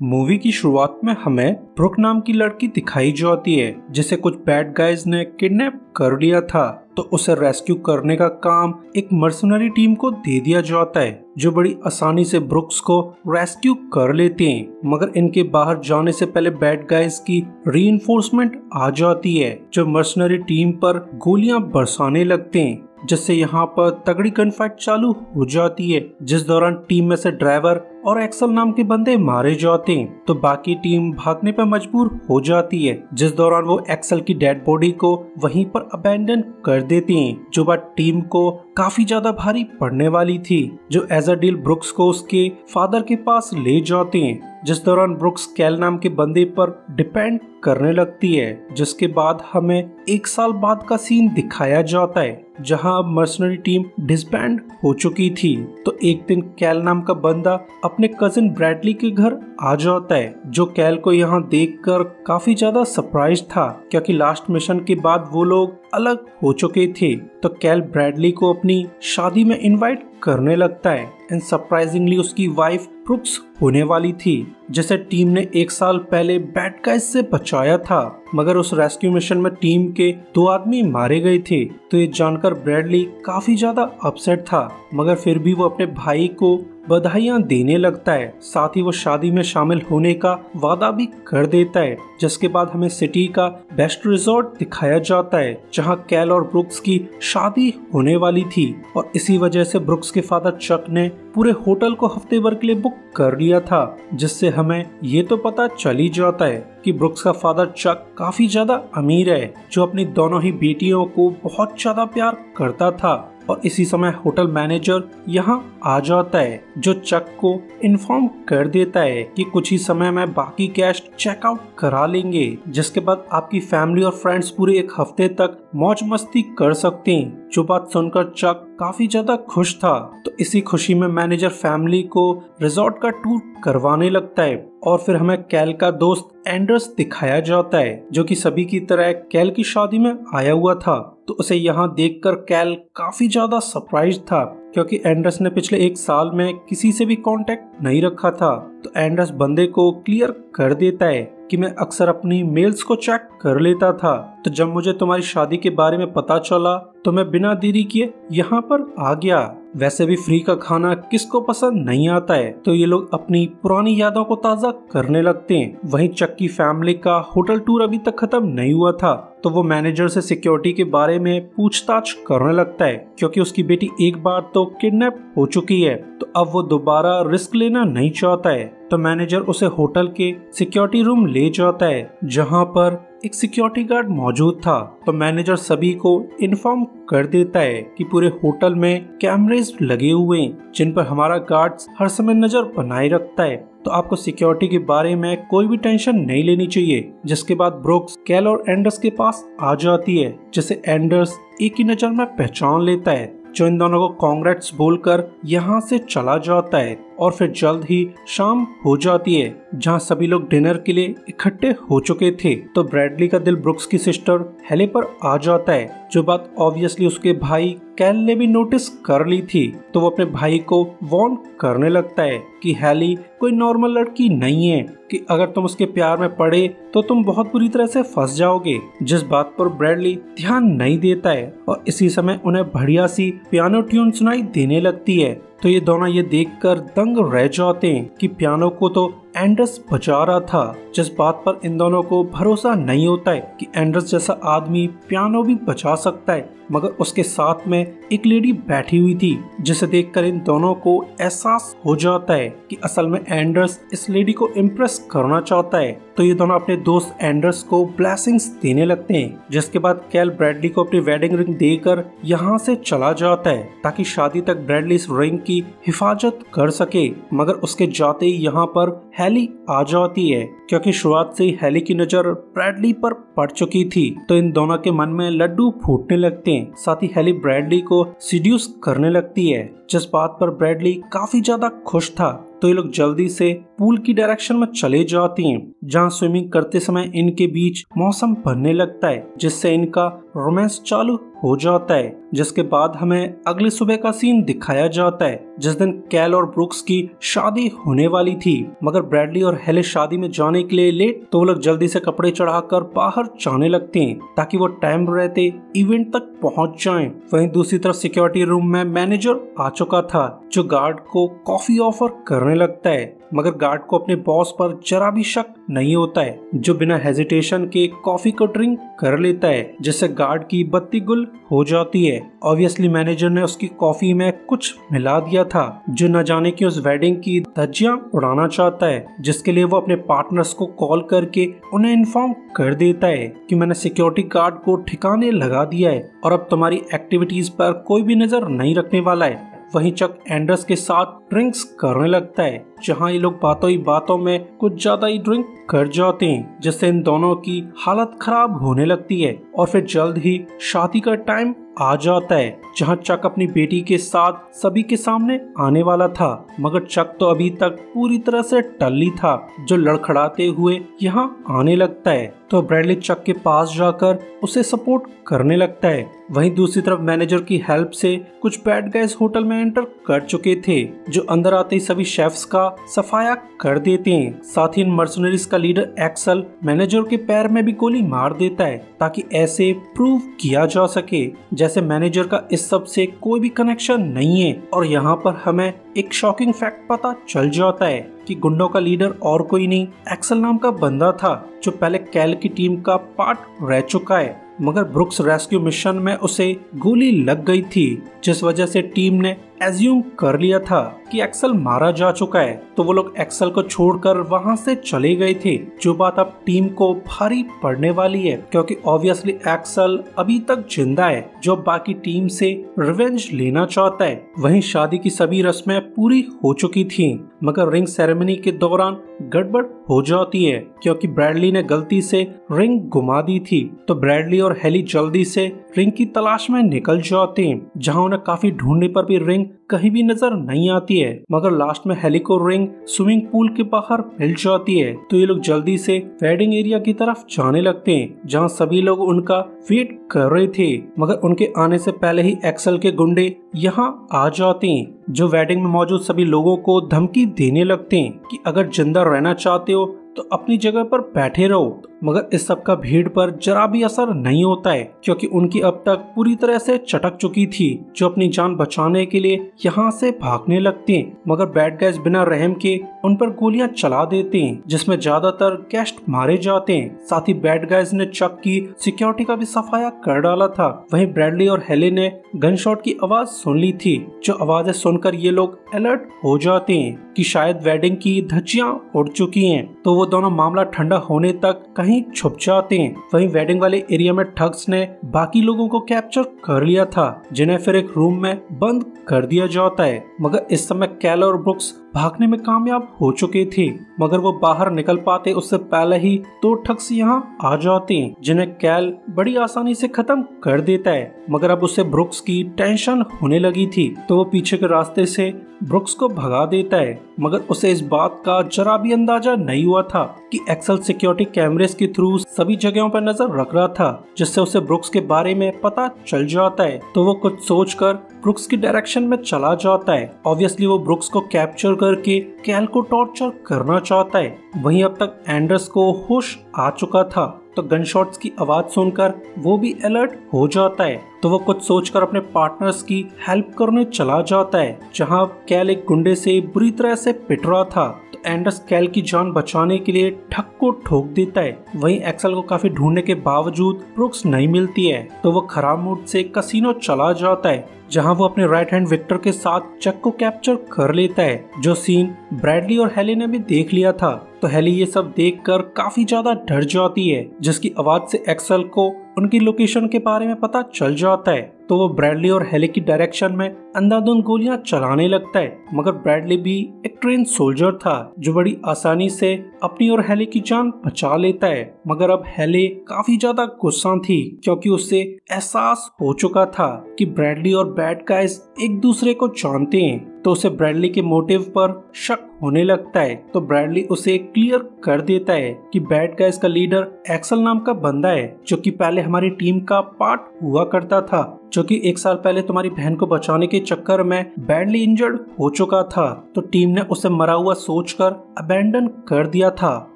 Movie की शुरुआत में हमें ब्रुक नाम की लड़की दिखाई जाती है जिसे कुछ बैड गाइज ने किडनैप कर लिया था। तो उसे रेस्क्यू करने का काम एक मर्सनरी टीम को दे दिया जाता है जो बड़ी आसानी से ब्रुक्स को रेस्क्यू कर लेते हैं। मगर इनके बाहर जाने से पहले बैड गाइज की रीइंफोर्समेंट आ जाती है जो मर्सनरी टीम पर गोलियां बरसाने लगते हैं, जिससे यहाँ पर तगड़ी गन फाइट चालू हो जाती है, जिस दौरान टीम में से ड्राइवर और एक्सल नाम के बंदे मारे जाते हैं। तो बाकी टीम भागने पर मजबूर हो जाती है, जिस दौरान वो एक्सल की डेड बॉडी को वहीं पर अबैंडन कर देते हैं, जो बात टीम को काफी ज्यादा भारी पड़ने वाली थी। जो एज अ डील ब्रुक्स को उसके फादर के पास ले जाते हैं, जिस दौरान ब्रुक्स कैल नाम के बंदे पर डिपेंड करने लगती है। जिसके बाद हमें 1 साल बाद का सीन दिखाया जाता है जहां मर्सनरी टीम डिसबैंड हो चुकी थी। तो एक दिन कैल नाम का बंदा अपने कजिन ब्रैडली के घर आ जाता है, जो कैल को यहाँ देखकर काफी ज्यादा सरप्राइज था क्योंकि लास्ट मिशन के बाद वो लोग अलग हो चुके थे। तो कैल ब्रैडली को अपनी शादी में इनवाइट करने लगता है एंड सरप्राइजिंगली उसकी वाइफ ब्रुक्स होने वाली थी, जिसे टीम ने 1 साल पहले बैड गाइज से बचाया था। मगर उस रेस्क्यू मिशन में टीम के 2 आदमी मारे गए थे। तो ये जानकर ब्रैडली काफी ज्यादा अपसेट था, मगर फिर भी वो अपने भाई को बधाइयां देने लगता है। साथ ही वो शादी में शामिल होने का वादा भी कर देता है। जिसके बाद हमें सिटी का बेस्ट रिजॉर्ट दिखाया जाता है जहां कैल और ब्रुक्स की शादी होने वाली थी, और इसी वजह से ब्रुक्स के फादर चक ने पूरे होटल को हफ्ते भर के लिए बुक कर लिया था, जिससे हमें ये तो पता चल ही जाता है कि ब्रुक्स का फादर चक काफी ज्यादा अमीर है, जो अपनी दोनों ही बेटियों को बहुत ज्यादा प्यार करता था। और इसी समय होटल मैनेजर यहाँ आ जाता है, जो चक को इन्फॉर्म कर देता है कि कुछ ही समय में बाकी गेस्ट चेकआउट करा लेंगे, जिसके बाद आपकी फैमिली और फ्रेंड्स पूरे 1 हफ्ते तक मौज मस्ती कर सकते हैं। जो बात सुनकर चक काफी ज्यादा खुश था। तो इसी खुशी में मैनेजर फैमिली को रिजॉर्ट का टूर करवाने लगता है, और फिर हमें कैल का दोस्त एंडर्स दिखाया जाता है, जो कि सभी की तरह कैल की शादी में आया हुआ था। तो उसे यहाँ देखकर कैल काफी ज्यादा सरप्राइज था क्योंकि एंडर्स ने पिछले 1 साल में किसी से भी कांटेक्ट नहीं रखा था। तो एंडर्स बंदे को क्लियर कर देता है कि मैं अक्सर अपनी मेल्स को चेक कर लेता था, तो जब मुझे तुम्हारी शादी के बारे में पता चला तो मैं बिना देरी किए यहाँ पर आ गया। वैसे भी फ्री का खाना किसको पसंद नहीं आता है। तो ये लोग अपनी पुरानी यादों को ताज़ा करने लगते हैं। वहीं चक की फैमिली का होटल टूर अभी तक खत्म नहीं हुआ था, तो वो मैनेजर से सिक्योरिटी के बारे में पूछताछ करने लगता है क्योंकि उसकी बेटी एक बार तो किडनैप हो चुकी है। तो अब वो दोबारा रिस्क लेना नहीं चाहता है। तो मैनेजर उसे होटल के सिक्योरिटी रूम ले जाता है जहां पर एक सिक्योरिटी गार्ड मौजूद था। तो मैनेजर सभी को इन्फॉर्म कर देता है कि पूरे होटल में कैमरेज लगे हुए हैं जिन पर हमारा गार्ड्स हर समय नजर बनाए रखता है, तो आपको सिक्योरिटी के बारे में कोई भी टेंशन नहीं लेनी चाहिए। जिसके बाद ब्रुक्स कैल और एंडर्स के पास आ जाती है, जिसे एंडर्स एक ही नजर में पहचान लेता है, जो इन दोनों को कांग्रेट्स बोलकर यहाँ से चला जाता है। और फिर जल्द ही शाम हो जाती है जहाँ सभी लोग डिनर के लिए इकट्ठे हो चुके थे। तो ब्रैडली का दिल ब्रुक्स की सिस्टर हेले पर आ जाता है, जो बात ऑब्वियसली उसके भाई कैल ने भी नोटिस कर ली थी। तो वो अपने भाई को वार्न करने लगता है कि हेली कोई नॉर्मल लड़की नहीं है, कि अगर तुम उसके प्यार में पड़े तो तुम बहुत बुरी तरह से फंस जाओगे। जिस बात पर ब्रैडली ध्यान नहीं देता है, और इसी समय उन्हें बढ़िया सी पियानो ट्यून सुनाई देने लगती है। तो ये दोनों ये देखकर दंग रह जाते हैं कि पियानो को तो एंडर्स बजा रहा था, जिस बात पर इन दोनों को भरोसा नहीं होता है कि एंडर्स जैसा आदमी पियानो भी बजा सकता है। मगर उसके साथ में एक लेडी बैठी हुई थी, जिसे देखकर इन दोनों को एहसास हो जाता है कि असल में एंडर्स इस लेडी को इम्प्रेस करना चाहता है। तो ये दोनों अपने दोस्त एंडर्स को ब्लेसिंग्स देने लगते हैं, जिसके बाद कैल ब्रैडली को अपनी वेडिंग रिंग देकर यहाँ से चला जाता है ताकि शादी तक ब्रैडली इस रिंग की हिफाजत कर सके। मगर उसके जाते ही यहाँ पर हेली आ जाती है क्योंकि शुरुआत से ही हेली की नजर ब्रैडली पर पड़ चुकी थी। तो इन दोनों के मन में लड्डू फूटने लगते हैं। साथ ही हेली ब्रैडली को सीड्यूस करने लगती है, जिस बात पर ब्रैडली काफी ज्यादा खुश था। तो ये लोग जल्दी से पूल की डायरेक्शन में चले जाती हैं, जहाँ स्विमिंग करते समय इनके बीच मौसम बनने लगता है, जिससे इनका रोमांस चालू हो जाता है। जिसके बाद हमें अगली सुबह का सीन दिखाया जाता है, जिस दिन कैल और ब्रुक्स की शादी होने वाली थी, मगर ब्रैडली और हेले शादी में जाने के लिए लेट, तो वो लोग जल्दी से कपड़े चढ़ाकर बाहर जाने लगते हैं ताकि वो टाइम रहते इवेंट तक पहुंच जाएं। वहीं दूसरी तरफ सिक्योरिटी रूम में मैनेजर आ चुका था, जो गार्ड को कॉफी ऑफर करने लगता है, मगर गार्ड को अपने बॉस पर जरा भी शक नहीं होता है, जो बिना हेजिटेशन के कॉफी को ड्रिंक कर लेता है, जिससे गार्ड की बत्ती गुल हो जाती है। ऑब्वियसली मैनेजर ने उसकी कॉफी में कुछ मिला दिया था, जो न जाने की उस वेडिंग की धज्जियां उड़ाना चाहता है, जिसके लिए वो अपने पार्टनर्स को कॉल करके उन्हें इन्फॉर्म कर देता है कि मैंने सिक्योरिटी गार्ड को ठिकाने लगा दिया है और अब तुम्हारी एक्टिविटीज पर कोई भी नजर नहीं रखने वाला है। वहीं चक एंडर्स के साथ ड्रिंक्स करने लगता है, जहां ये लोग बातों ही बातों में कुछ ज्यादा ही ड्रिंक कर जाते हैं, जिससे इन दोनों की हालत खराब होने लगती है और फिर जल्द ही शादी का टाइम आ जाता है, जहां चक अपनी बेटी के साथ सभी के सामने आने वाला था, मगर चक तो अभी तक पूरी तरह से टल्ली था, जो लड़खड़ाते हुए यहाँ आने लगता है। तो ब्रैडली चक के पास जाकर उसे सपोर्ट करने लगता है। वहीं दूसरी तरफ मैनेजर की हेल्प से कुछ बैड गाइज होटल में एंटर कर चुके थे, जो अंदर आते ही सभी शेफ्स का सफाया कर देते हैं। साथ ही इन मर्सनरीज का लीडर एक्सल मैनेजर के पैर में भी गोली मार देता है, ताकि ऐसे प्रूव किया जा सके जैसे मैनेजर का इस सब से कोई भी कनेक्शन नहीं है। और यहाँ पर हमें एक शॉकिंग फैक्ट पता चल जाता है कि गुंडों का लीडर और कोई नहीं, एक्सल नाम का बंदा था, जो पहले कैल की टीम का पार्ट रह चुका है, मगर ब्रुक्स रेस्क्यू मिशन में उसे गोली लग गई थी, जिस वजह से टीम ने एज्यूम कर लिया था कि एक्सल मारा जा चुका है। तो वो लोग एक्सल को छोड़कर वहां से चले गए थे, जो बात अब टीम को भारी पड़ने वाली है, क्योंकि ऑब्वियसली एक्सल अभी तक जिंदा है, जो बाकी टीम से रिवेंज लेना चाहता है। वहीं शादी की सभी रस्में पूरी हो चुकी थी, मगर रिंग सेरेमनी के दौरान गड़बड़ हो जाती है, क्योंकि ब्रैडली ने गलती से रिंग घुमा दी थी। तो ब्रैडली और हेली जल्दी से रिंग की तलाश में निकल जाते हैं, जहां उन्हें काफी ढूंढने पर भी रिंग कहीं भी नजर नहीं आती है, मगर लास्ट में हेली को रिंग स्विमिंग पूल के बाहर मिल जाती है। तो ये लोग जल्दी से वेडिंग एरिया की तरफ जाने लगते हैं, जहां सभी लोग उनका वेट कर रहे थे, मगर उनके आने से पहले ही एक्सल के गुंडे यहाँ आ जाते हैं, जो वेडिंग में मौजूद सभी लोगों को धमकी देने लगते हैं कि अगर जिंदा रहना चाहते हो तो अपनी जगह पर बैठे रहो। मगर इस सब का भीड़ पर जरा भी असर नहीं होता है, क्योंकि उनकी अब तक पूरी तरह से चटक चुकी थी, जो अपनी जान बचाने के लिए यहाँ से भागने लगते हैं। मगर बैड गाइज बिना रहम के उन पर गोलियां चला देते हैं, जिसमें ज्यादातर गेस्ट मारे जाते हैं। साथ ही बैड गाइज ने चक की सिक्योरिटी का भी सफाया कर डाला था। वहीं ब्रैडली और हेले ने गन शॉट की आवाज सुन ली थी, जो आवाजें सुनकर ये लोग अलर्ट हो जाते हैं कि शायद वेडिंग की धज्जियां उड़ चुकी हैं। तो वो दोनों मामला ठंडा होने तक कहीं छुप जाते हैं। वहीं वेडिंग वाले एरिया में ठग्स ने बाकी लोगों को कैप्चर कर लिया था, जिन्हें फिर एक रूम में बंद कर दिया जाता है। मगर इस समय कैल और ब्रुक्स भागने में कामयाब हो चुके थे, मगर वो बाहर निकल पाते उससे पहले ही दो ठग्स यहाँ आ जाते हैं, जिन्हें कैल बड़ी आसानी से खत्म कर देता है। मगर अब उसे ब्रुक्स की टेंशन होने लगी थी, तो वो पीछे के रास्ते से ब्रुक्स को भगा देता है, मगर उसे इस बात का जरा भी अंदाजा नहीं हुआ था कि एक्सल सिक्योरिटी कैमरेस के थ्रू सभी जगहों पर नजर रख रहा था, जिससे उसे ब्रुक्स के बारे में पता चल जाता है। तो वो कुछ सोचकर ब्रुक्स की डायरेक्शन में चला जाता है। ऑब्वियसली वो ब्रुक्स को कैप्चर करके कैल को टॉर्चर करना चाहता है। वहीं अब तक एंडर्स को होश आ चुका था, तो गनशॉट्स की आवाज सुनकर वो भी अलर्ट हो जाता है। तो वो कुछ सोचकर अपने पार्टनर्स की हेल्प करने चला जाता है, जहां कैल एक गुंडे से बुरी तरह से पिट रहा था। तो एंडर्स कैल की जान बचाने के लिए ठग को ठोक देता है। वहीं एक्सल को काफी ढूंढने के बावजूद ब्रुक्स नहीं मिलती है, तो वो खराब मूड से कसिनो चला जाता है, जहां वो अपने राइट हैंड विक्टर के साथ चक को कैप्चर कर लेता है, जो सीन ब्रैडली और हेली ने भी देख लिया था। तो हेली ये सब देखकर काफी ज्यादा डर जाती है, जिसकी आवाज से एक्सल को उनकी लोकेशन के बारे में पता चल जाता है तो वो ब्रैडली और हेली की डायरेक्शन में अंधाधुंध गोलियां चलाने लगता है। मगर ब्रैडली भी एक ट्रेन सोल्जर था जो बड़ी आसानी से अपनी और हेली की जान बचा लेता है। मगर अब हेली काफी ज्यादा गुस्सा थी क्योंकि उससे एहसास हो चुका था कि ब्रैडली और बैड गाइज एक दूसरे को जानते हैं, तो उसे ब्रैडली के मोटिव पर शक होने लगता है। तो ब्रैडली उसे क्लियर कर देता है कि बैड गाइज का लीडर एक्सल नाम का बंदा है जो कि पहले हमारी टीम का पार्ट हुआ करता था, जो कि 1 साल पहले तुम्हारी बहन को बचाने के चक्कर में बैडली इंजर्ड हो चुका था। तो टीम ने उसे मरा हुआ सोचकर अबैंडन कर दिया था,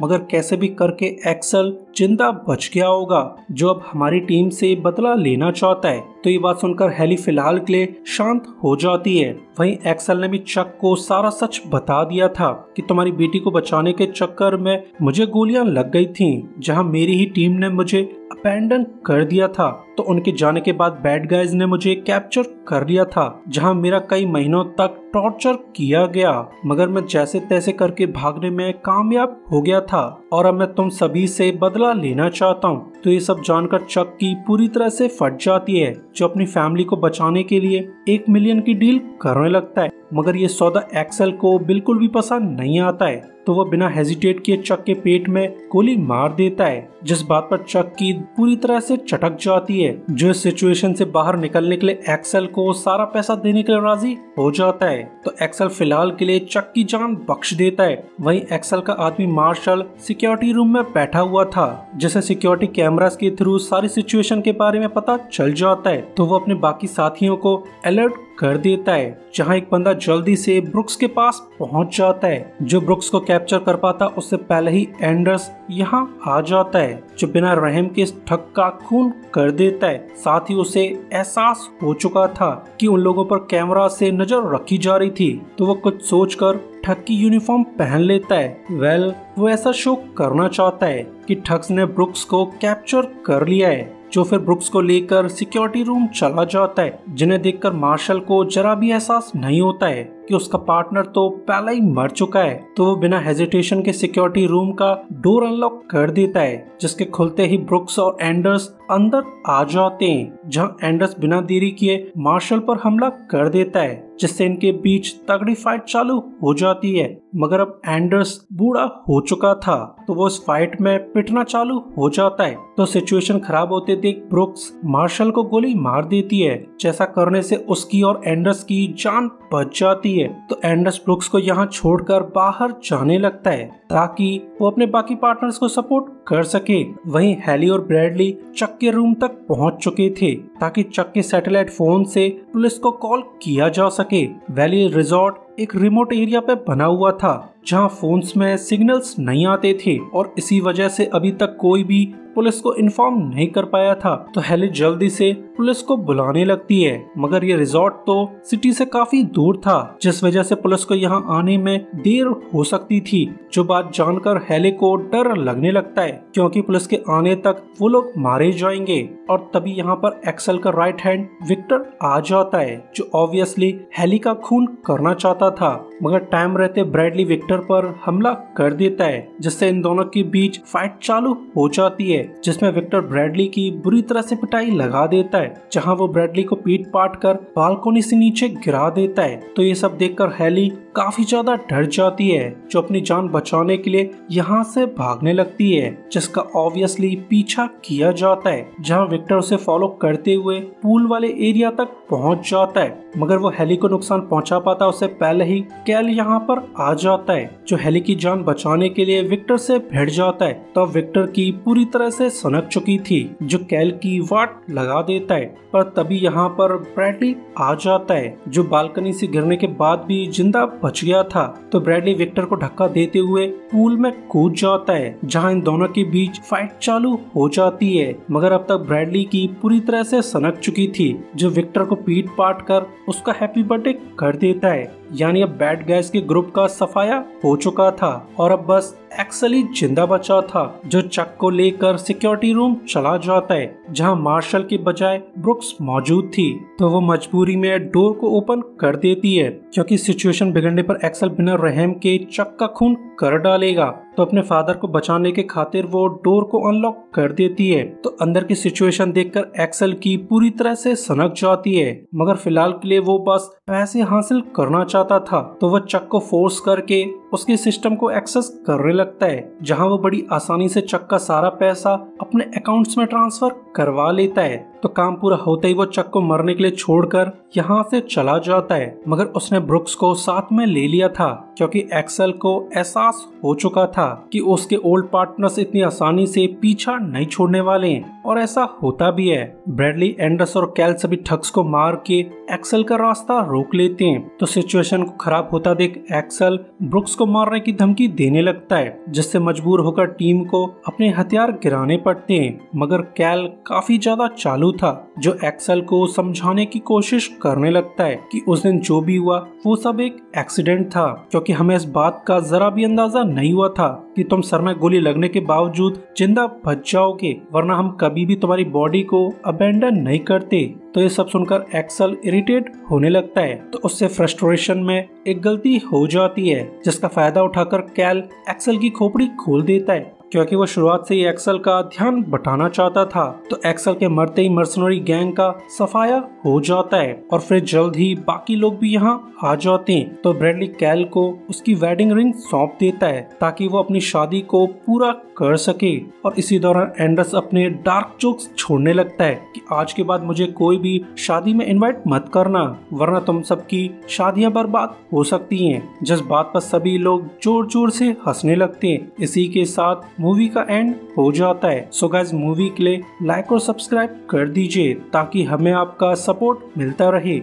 मगर कैसे भी करके एक्सल जिंदा बच गया होगा जो अब हमारी टीम से बदला लेना चाहता है। तो ये बात सुनकर हेली फिलहाल के लिए शांत हो जाती है। वहीं एक्सल ने भी चक को सारा सच बता दिया था कि तुम्हारी बेटी को बचाने के चक्कर में मुझे गोलियां लग गई थीं, जहां मेरी ही टीम ने मुझे अबैंडन कर दिया था। तो उनके जाने के बाद बैड गाइज ने मुझे कैप्चर कर लिया था, जहां मेरा कई महीनों तक टॉर्चर किया गया, मगर मैं जैसे तैसे करके भागने में कामयाब हो गया था और अब मैं तुम सभी से बदला लेना चाहता हूँ। तो ये सब जानकर चक की पूरी तरह से फट जाती है, जो अपनी फैमिली को बचाने के लिए 1 मिलियन की डील करने लगता है। मगर ये सौदा एक्सल को बिल्कुल भी पसंद नहीं आता है, तो वो बिना हेजिटेट किए चक के पेट में गोली मार देता है, जिस बात पर चक की पूरी तरह से चटक जाती है, जो इस सिचुएशन से बाहर निकलने के लिए एक्सल को सारा पैसा देने के लिए राजी हो जाता है। तो एक्सल फिलहाल के लिए चक की जान बख्श देता है। वहीं एक्सल का आदमी मार्शल सिक्योरिटी रूम में बैठा हुआ था, जिसे सिक्योरिटी कैमरास के थ्रू सारी सिचुएशन के बारे में पता चल जाता है। तो वो अपने बाकी साथियों को अलर्ट कर देता है, जहां एक बंदा जल्दी से ब्रुक्स के पास पहुंच जाता है। जो ब्रुक्स को कैप्चर कर पाता उससे पहले ही एंडर्स यहां आ जाता है, जो बिना रहम के इस ठग का खून कर देता है। साथ ही उसे एहसास हो चुका था कि उन लोगों पर कैमरा से नजर रखी जा रही थी, तो वो कुछ सोचकर ठग की यूनिफॉर्म पहन लेता है। वो ऐसा शो करना चाहता है कि ठग्स ने ब्रुक्स को कैप्चर कर लिया है, जो फिर ब्रुक्स को लेकर सिक्योरिटी रूम चला जाता है, जिन्हें देखकर मार्शल को जरा भी एहसास नहीं होता है कि उसका पार्टनर तो पहले ही मर चुका है। तो वो बिना हेजिटेशन के सिक्योरिटी रूम का डोर अनलॉक कर देता है, जिसके खुलते ही ब्रुक्स और एंडर्स अंदर आ जाते हैं, जहां एंडर्स बिना देरी किए मार्शल पर हमला कर देता है, जिससे इनके बीच तगड़ी फाइट चालू हो जाती है। मगर अब एंडर्स बूढ़ा हो चुका था, तो वो इस फाइट में पिटना चालू हो जाता है। तो सिचुएशन खराब होते देख ब्रुक्स मार्शल को गोली मार देती है, जैसा करने से उसकी और एंडर्स की जान बच जाती है। तो एंडर्स ब्रुक्स को यहाँ छोड़कर बाहर जाने लगता है ताकि वो अपने बाकी पार्टनर्स को सपोर्ट कर सके। वहीं हेली और ब्रैडली चक के रूम तक पहुंच चुके थे ताकि चक के सैटेलाइट फोन से पुलिस को कॉल किया जा सके। वैली रिजॉर्ट एक रिमोट एरिया पे बना हुआ था, जहां फोन्स में सिग्नल्स नहीं आते थे और इसी वजह से अभी तक कोई भी पुलिस को इन्फॉर्म नहीं कर पाया था। तो हेली जल्दी से पुलिस को बुलाने लगती है, मगर ये रिजॉर्ट तो सिटी से काफी दूर था, जिस वजह से पुलिस को यहाँ आने में देर हो सकती थी। जो बात जानकर हेली को डर लगने लगता है, क्योंकि पुलिस के आने तक वो लोग मारे जाएंगे। और तभी यहाँ पर एक्सल का राइट हैंड विक्टर आ जाता है, जो ऑब्वियसली हेली का खून करना चाहता था, मगर टाइम रहते ब्रैडली विक्टर पर हमला कर देता है, जिससे इन दोनों के बीच फाइट चालू हो जाती है, जिसमें विक्टर ब्रैडली की बुरी तरह से पिटाई लगा देता है, जहां वो ब्रैडली को पीट पाट कर बालकोनी से नीचे गिरा देता है। तो ये सब देखकर हेली काफी ज्यादा डर जाती है, जो अपनी जान बचाने के लिए यहाँ से भागने लगती है, जिसका ऑब्वियसली पीछा किया जाता है, जहाँ विक्टर उसे फॉलो करते हुए पूल वाले एरिया तक पहुँच जाता है। मगर वो हेली को नुकसान पहुँचा पाता उससे पहले ही कैल यहाँ पर आ जाता है, जो हेली की जान बचाने के लिए विक्टर से भिड़ जाता है। तो विक्टर की पूरी तरह से सनक चुकी थी, जो कैल की वाट लगा देता है। पर तभी यहाँ पर ब्रैडली आ जाता है, जो बालकनी से गिरने के बाद भी जिंदा बच गया था। तो ब्रैडली विक्टर को धक्का देते हुए पूल में कूद जाता है, जहाँ इन दोनों के बीच फाइट चालू हो जाती है। मगर अब तक ब्रैडली की पूरी तरह से सनक चुकी थी, जो विक्टर को पीट पाट कर उसका हैप्पी बर्थडे कर देता है। यानी अब बैड गाइज के ग्रुप का सफाया हो चुका था और अब बस एक्सल ही जिंदा बचा था, जो चक को लेकर सिक्योरिटी रूम चला जाता है जहां मार्शल के बजाय ब्रुक्स मौजूद थी। तो वो मजबूरी में डोर को ओपन कर देती है क्योंकि सिचुएशन बिगड़ने पर एक्सल बिना रहम के चक का खून कर डालेगा। तो अपने फादर को बचाने के खातिर वो डोर को अनलॉक कर देती है। तो अंदर की सिचुएशन देखकर एक्सल की पूरी तरह से सनक जाती है, मगर फिलहाल के लिए वो बस पैसे हासिल करना चाहता था। तो वो चक को फोर्स करके उसके सिस्टम को एक्सेस करने लगता है, जहां वो बड़ी आसानी से चक का सारा पैसा अपने अकाउंट्स में ट्रांसफर करवा लेता है। तो काम पूरा होते ही वो चक को मरने के लिए छोड़कर यहाँ से चला जाता है, मगर उसने ब्रुक्स को साथ में ले लिया था क्योंकि एक्सल को एहसास हो चुका था कि उसके ओल्ड पार्टनर्स इतनी आसानी से पीछा नहीं छोड़ने वाले हैं, और ऐसा होता भी है। ब्रैडली, एंडर्स और कैल सभी ठग्स को मार के एक्सल का रास्ता रोक लेते हैं। तो सिचुएशन को खराब होता देख एक्सल ब्रुक्स को मारने की धमकी देने लगता है, जिससे मजबूर होकर टीम को अपने हथियार गिराने पड़ते हैं। मगर कैल काफी ज्यादा चालू था, जो एक्सल को समझाने की कोशिश करने लगता है कि उस दिन जो भी हुआ वो सब एक एक्सीडेंट था, क्योंकि हमें इस बात का जरा भी अंदाजा नहीं हुआ था कि तुम सर में गोली लगने के बावजूद जिंदा बच जाओगे, वरना हम कभी भी तुम्हारी बॉडी को अबेंडन नहीं करते। तो ये सब सुनकर एक्सल इरिटेट होने लगता है। तो उससे फ्रस्ट्रेशन में एक गलती हो जाती है, जिसका फायदा उठाकर कैल एक्सल की खोपड़ी खोल देता है, क्योंकि वो शुरुआत से ही एक्सल का ध्यान बटाना चाहता था। तो एक्सल के मरते ही मर्सनरी गैंग का सफाया हो जाता है और फिर जल्द ही बाकी लोग भी यहाँ आ जाते हैं। तो ब्रैडली कैल को उसकी वेडिंग रिंग सौंप देता है ताकि वो अपनी शादी को पूरा कर सके। और इसी दौरान एंडर्स अपने डार्क जोक्स छोड़ने लगता है कि आज के बाद मुझे कोई भी शादी में इनवाइट मत करना, वरना तुम सबकी शादियां बर्बाद हो सकती हैं। जिस बात पर सभी लोग जोर जोर से हंसने लगते हैं। इसी के साथ मूवी का एंड हो जाता है। सो गाइस, मूवी के लिए लाइक और सब्सक्राइब कर दीजिए ताकि हमें आपका सपोर्ट मिलता रहे।